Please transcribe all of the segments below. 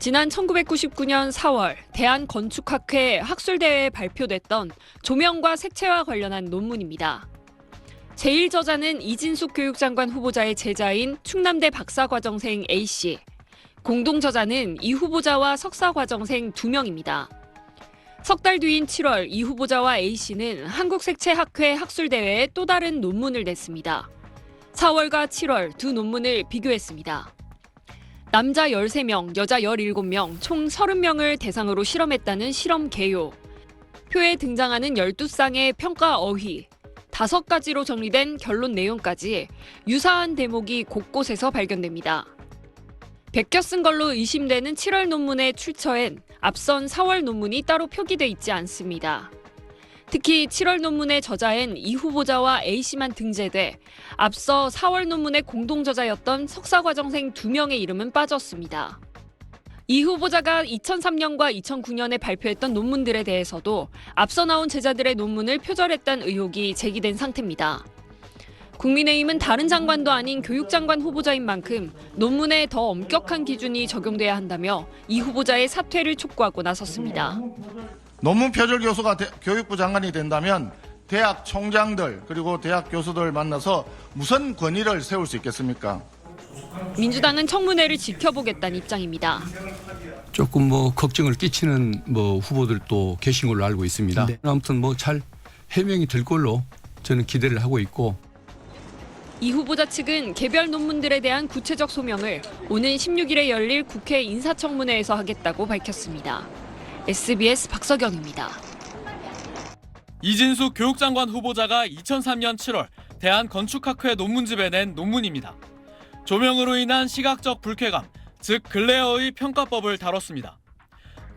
지난 1999년 4월 대한건축학회 학술대회에 발표됐던 조명과 색채와 관련한 논문입니다. 제1저자는 이진숙 교육장관 후보자의 제자인 충남대 박사과정생 A씨, 공동저자는 이 후보자와 석사과정생 2명입니다. 석 달 뒤인 7월 이 후보자와 A씨는 한국색채학회 학술대회에 또 다른 논문을 냈습니다. 4월과 7월 두 논문을 비교했습니다. 남자 13명, 여자 17명, 총 30명을 대상으로 실험했다는 실험 개요. 표에 등장하는 12쌍의 평가 어휘, 5가지로 정리된 결론 내용까지 유사한 대목이 곳곳에서 발견됩니다. 베껴 쓴 걸로 의심되는 7월 논문의 출처엔 앞선 4월 논문이 따로 표기돼 있지 않습니다. 특히 7월 논문의 저자엔 이 후보자와 A씨만 등재돼 앞서 4월 논문의 공동저자였던 석사과정생 2명의 이름은 빠졌습니다. 이 후보자가 2003년과 2009년에 발표했던 논문들에 대해서도 앞서 나온 제자들의 논문을 표절했다는 의혹이 제기된 상태입니다. 국민의힘은 다른 장관도 아닌 교육장관 후보자인 만큼 논문에 더 엄격한 기준이 적용돼야 한다며 이 후보자의 사퇴를 촉구하고 나섰습니다. 논문 표절 교수가 교육부 장관이 된다면 대학 총장들 그리고 대학 교수들 만나서 무슨 권위를 세울 수 있겠습니까? 민주당은 청문회를 지켜보겠다는 입장입니다. 조금 걱정을 끼치는 후보들도 계신 걸로 알고 있습니다. 네. 아무튼 잘 해명이 될 걸로 저는 기대를 하고 있고. 이 후보자 측은 개별 논문들에 대한 구체적 소명을 오는 16일에 열릴 국회 인사청문회에서 하겠다고 밝혔습니다. SBS 박서경입니다. 이진숙 교육장관 후보자가 2003년 7월 대한건축학회 논문집에 낸 논문입니다. 조명으로 인한 시각적 불쾌감, 즉 글레어의 평가법을 다뤘습니다.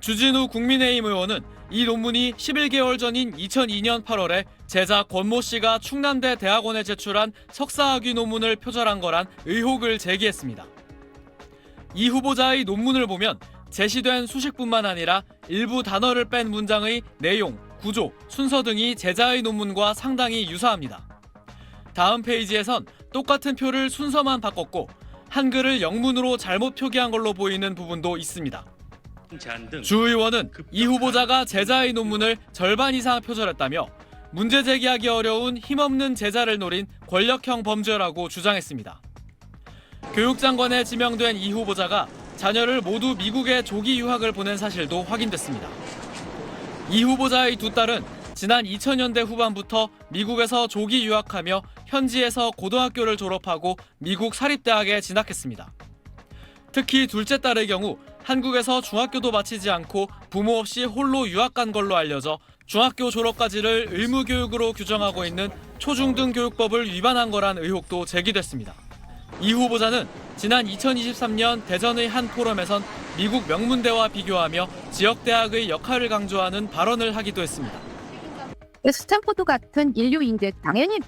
주진우 국민의힘 의원은 이 논문이 11개월 전인 2002년 8월에 제자 권모 씨가 충남대 대학원에 제출한 석사학위 논문을 표절한 거란 의혹을 제기했습니다. 이 후보자의 논문을 보면 제시된 수식뿐만 아니라 일부 단어를 뺀 문장의 내용, 구조, 순서 등이 제자의 논문과 상당히 유사합니다. 다음 페이지에선 똑같은 표를 순서만 바꿨고 한글을 영문으로 잘못 표기한 걸로 보이는 부분도 있습니다. 주 의원은 이 후보자가 제자의 논문을 절반 이상 표절했다며 문제 제기하기 어려운 힘없는 제자를 노린 권력형 범죄라고 주장했습니다. 교육장관에 지명된 이 후보자가 자녀를 모두 미국에 조기 유학을 보낸 사실도 확인됐습니다. 이 후보자의 두 딸은 지난 2000년대 후반부터 미국에서 조기 유학하며 현지에서 고등학교를 졸업하고 미국 사립대학에 진학했습니다. 특히 둘째 딸의 경우 한국에서 중학교도 마치지 않고 부모 없이 홀로 유학 간 걸로 알려져 중학교 졸업까지를 의무교육으로 규정하고 있는 초중등교육법을 위반한 거란 의혹도 제기됐습니다. 이 후보자는 지난 2023년 대전의 한 포럼에선 미국 명문대와 비교하며 지역대학의 역할을 강조하는 발언을 하기도 했습니다. 스탠포드 같은 인류 인재 당연히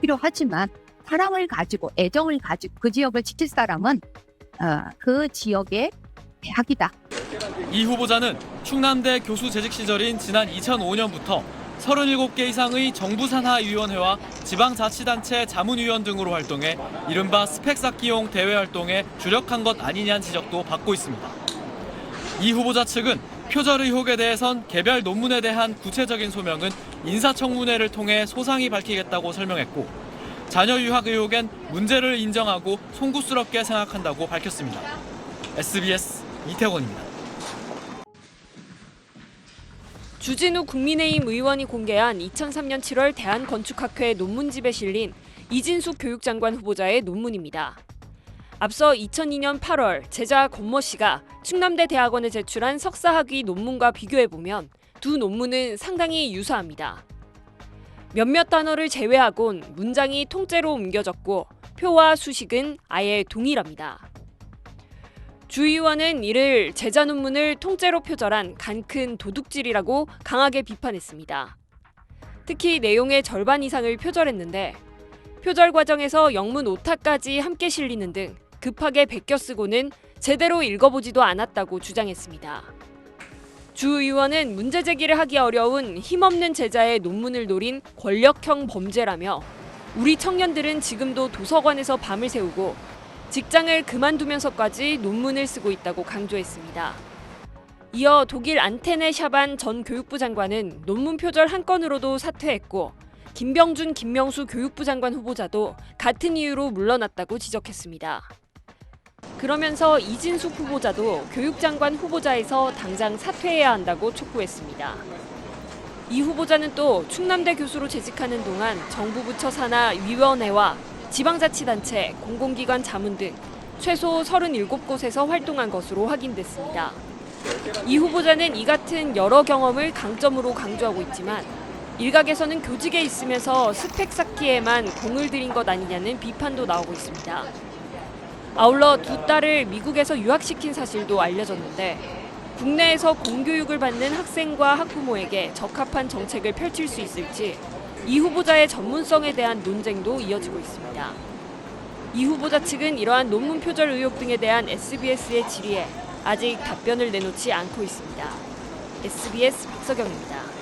필요하지만 사랑을 가지고 애정을 가지고 그 지역을 지킬 사람은 그 지역의 대학이다. 이 후보자는 충남대 교수 재직 시절인 지난 2005년부터 37개 이상의 정부산하위원회와 지방자치단체 자문위원 등으로 활동해 이른바 스펙 쌓기용 대외 활동에 주력한 것 아니냐는 지적도 받고 있습니다. 이 후보자 측은 표절 의혹에 대해선 개별 논문에 대한 구체적인 소명은 인사청문회를 통해 소상히 밝히겠다고 설명했고 자녀 유학 의혹엔 문제를 인정하고 송구스럽게 생각한다고 밝혔습니다. SBS 이태원입니다. 주진우 국민의힘 의원이 공개한 2003년 7월 대한건축학회 논문집에 실린 이진숙 교육장관 후보자의 논문입니다. 앞서 2002년 8월 제자 권모 씨가 충남대 대학원에 제출한 석사학위 논문과 비교해보면 두 논문은 상당히 유사합니다. 몇몇 단어를 제외하곤 문장이 통째로 옮겨졌고 표와 수식은 아예 동일합니다. 주 의원은 이를 제자 논문을 통째로 표절한 간큰 도둑질이라고 강하게 비판했습니다. 특히 내용의 절반 이상을 표절했는데 표절 과정에서 영문 오타까지 함께 실리는 등 급하게 베껴 쓰고는 제대로 읽어보지도 않았다고 주장했습니다. 주 의원은 문제 제기를 하기 어려운 힘없는 제자의 논문을 노린 권력형 범죄라며 우리 청년들은 지금도 도서관에서 밤을 새우고 직장을 그만두면서까지 논문을 쓰고 있다고 강조했습니다. 이어 독일 안테네 샤반 전 교육부 장관은 논문 표절 한 건으로도 사퇴했고 김병준, 김명수 교육부 장관 후보자도 같은 이유로 물러났다고 지적했습니다. 그러면서 이진숙 후보자도 교육장관 후보자에서 당장 사퇴해야 한다고 촉구했습니다. 이 후보자는 또 충남대 교수로 재직하는 동안 정부 부처 산하 위원회와 지방자치단체, 공공기관 자문 등 최소 37곳에서 활동한 것으로 확인됐습니다. 이 후보자는 이 같은 여러 경험을 강점으로 강조하고 있지만 일각에서는 교직에 있으면서 스펙 쌓기에만 공을 들인 것 아니냐는 비판도 나오고 있습니다. 아울러 두 딸을 미국에서 유학시킨 사실도 알려졌는데 국내에서 공교육을 받는 학생과 학부모에게 적합한 정책을 펼칠 수 있을지 이 후보자의 전문성에 대한 논쟁도 이어지고 있습니다. 이 후보자 측은 이러한 논문 표절 의혹 등에 대한 SBS의 질의에 아직 답변을 내놓지 않고 있습니다. SBS 박서경입니다.